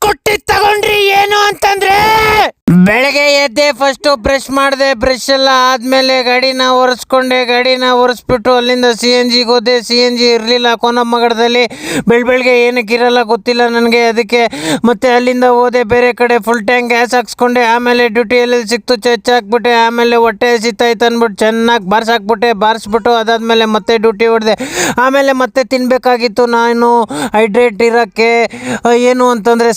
ಔಟಿ ತಗೊಂಡ್ರಿ ಏನು ಅಂತಂದ್ರೆ ಬೆಳಗ್ಗೆ ಎದ್ದೆ ಫಸ್ಟ್ ಬ್ರಷ್ ಮಾಡಿದೆ. ಬ್ರಷ್ ಎಲ್ಲ ಆದ್ಮೇಲೆ ಗಾಡಿನ ಒರೆಸ್ಬಿಟ್ಟು ಅಲ್ಲಿಂದ CNG ಹೋದೆ. CNG ಇರಲಿಲ್ಲ ಕೋನಮ್ಮಗಡದಲ್ಲಿ. ಬೆಳಗ್ಗೆ ಏನಕ್ಕೆ ಇರಲ್ಲ ಗೊತ್ತಿಲ್ಲ ನನಗೆ. ಅದಕ್ಕೆ ಮತ್ತೆ ಅಲ್ಲಿಂದ ಹೋದೆ ಬೇರೆ ಕಡೆ. ಫುಲ್ ಟ್ಯಾಂಕ್ ಗ್ಯಾಸ್ ಹಾಕ್ಸ್ಕೊಂಡೆ. ಆಮೇಲೆ ಡ್ಯೂಟಿಯಲ್ಲಿ ಸಿಕ್ತು, ಚರ್ಚ್ ಹಾಕ್ಬಿಟ್ಟೆ. ಆಮೇಲೆ ಹೊಟ್ಟೆ ಹಸಿತಾಯ್ತು ಅಂದ್ಬಿಟ್ಟು ಚೆನ್ನಾಗಿ ಬಾರಿಸ್ಬಿಟ್ಟು ಅದಾದ್ಮೇಲೆ ಮತ್ತೆ ಡ್ಯೂಟಿ ಹೊಡೆದೆ. ಆಮೇಲೆ ಮತ್ತೆ ತಿನ್ನಬೇಕಾಗಿತ್ತು ನಾನು ಹೈಡ್ರೇಟ್ ಇರೋಕ್ಕೆ. ಏನು ಅಂತಂದರೆ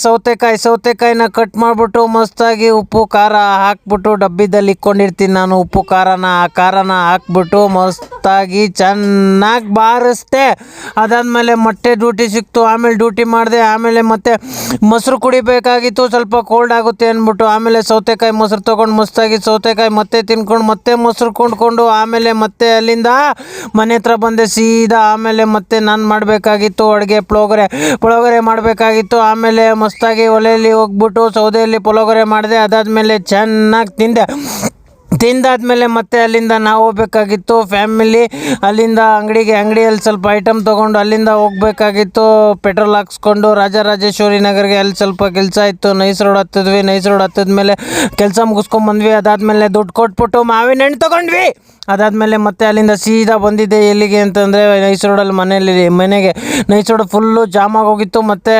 ಸೌತೆಕಾಯಿನ ಕಟ್ ಮಾಡಿಬಿಟ್ಟು ಮಸ್ತಾಗಿ ಉಪ್ಪು ಖಾರ ಹಾಕ್ಬಿಟ್ಟು ಡಬ್ಬಿದಲ್ಲಿ ಇಟ್ಕೊಂಡಿರ್ತೀನಿ ನಾನು. ಉಪ್ಪು ಖಾರನ ಹಾಕ್ಬಿಟ್ಟು ಮಸ್ತಾಗಿ ಚೆನ್ನಾಗಿ ಬಾರಿಸ್ದೆ. ಅದಾದಮೇಲೆ ಮತ್ತೆ ಡ್ಯೂಟಿ ಸಿಕ್ತು. ಆಮೇಲೆ ಡ್ಯೂಟಿ ಮಾಡಿದೆ. ಆಮೇಲೆ ಮತ್ತೆ ಮೊಸರು ಕುಡಿಬೇಕಾಗಿತ್ತು, ಸ್ವಲ್ಪ ಕೋಲ್ಡ್ ಆಗುತ್ತೆ ಅಂದ್ಬಿಟ್ಟು. ಆಮೇಲೆ ಸೌತೆಕಾಯಿ ಮೊಸರು ತೊಗೊಂಡು ಮಸ್ತಾಗಿ ಸೌತೆಕಾಯಿ ಮತ್ತೆ ತಿನ್ಕೊಂಡು ಮತ್ತೆ ಮೊಸರು ಕೊಂಡ್ಕೊಂಡು ಆಮೇಲೆ ಮತ್ತೆ ಅಲ್ಲಿಂದ ಮನೆ ಹತ್ರ ಬಂದೆ ಸೀದಾ. ಆಮೇಲೆ ಮತ್ತೆ ನಾನು ಮಾಡಬೇಕಾಗಿತ್ತು ಅಡುಗೆ, ಪುಳೋಗರೆ ಮಾಡಬೇಕಾಗಿತ್ತು. ಆಮೇಲೆ ಮಸ್ತಾಗಿ ಒಲೆಯಲ್ಲಿ ಹೋಗ್ಬಿಟ್ಟು ಸೌದೆಯಲ್ಲಿ ಪುಳೋಗರೆ ಮಾಡಿದೆ. ಅದಾದಮೇಲೆ ಚೆನ್ನಾಗಿ ತಿಂದಾದ್ಮೇಲೆ ಮತ್ತೆ ಅಲ್ಲಿಂದ ನಾವು ಹೋಗ್ಬೇಕಾಗಿತ್ತು ಫ್ಯಾಮಿಲಿ. ಅಲ್ಲಿಂದ ಅಂಗಡಿಯಲ್ಲಿ ಸ್ವಲ್ಪ ಐಟಮ್ ತೊಗೊಂಡು ಅಲ್ಲಿಂದ ಹೋಗ್ಬೇಕಾಗಿತ್ತು. ಪೆಟ್ರೋಲ್ ಹಾಕ್ಸ್ಕೊಂಡು ರಾಜರಾಜೇಶ್ವರಿ ನಗರ್ಗೆ ಅಲ್ಲಿ ಸ್ವಲ್ಪ ಕೆಲಸ ಇತ್ತು. ನೈಸ್ ರೋಡ್ ಹತ್ತಿದ್ಮೇಲೆ ಕೆಲಸ ಮುಗಿಸ್ಕೊಂಡ್ಬಂದ್ವಿ. ಅದಾದಮೇಲೆ ದುಡ್ಡು ಕೊಟ್ಬಿಟ್ಟು ಮಾವಿನ ಹಣ್ಣು ತೊಗೊಂಡ್ವಿ. ಅದಾದಮೇಲೆ ಮತ್ತೆ ಅಲ್ಲಿಂದ ಸೀದಾ ಬಂದಿದ್ದೆ ಎಲ್ಲಿಗೆ ಅಂತಂದರೆ ನೈಸ್ ರೋಡಲ್ಲಿ ಮನೆಗೆ. ನೈಸ್ ರೋಡ್ ಫುಲ್ಲು ಜಾಮ್ ಆಗೋಗಿತ್ತು. ಮತ್ತು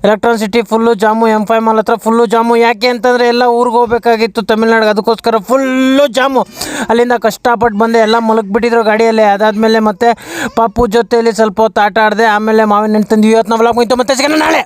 electron city full jam, M5 mall ಹತ್ರ ಫುಲ್ಲು ಜಾಮು. ಯಾಕೆ ಅಂತಂದರೆ ಎಲ್ಲ ಊರಿಗೆ ಹೋಗ್ಬೇಕಾಗಿತ್ತು ತಮಿಳ್ನಾಡಿಗೆ, ಅದಕ್ಕೋಸ್ಕರ ಫುಲ್ಲು ಜಾಮು. ಅಲ್ಲಿಂದ ಕಷ್ಟಪಟ್ಟು ಬಂದೆ. ಎಲ್ಲ ಮಲಗಿಬಿಟ್ಟಿದ್ರು ಗಾಡಿಯಲ್ಲೇ. ಅದಾದಮೇಲೆ ಮತ್ತೆ ಪಾಪು ಜೊತೆಯಲ್ಲಿ ಸ್ವಲ್ಪ ಹೊತ್ತು ಆಟ ಆಡಿದೆ. ಆಮೇಲೆ ಮಾವಿನ ಹಣ್ಣು ತಂದು ಇವತ್ತು ನಾವು ವ್ಲಾಗ್ ಮುಗಿತು. ಮತ್ತೆ ಸಿಗೋಣ ನಾಳೆ.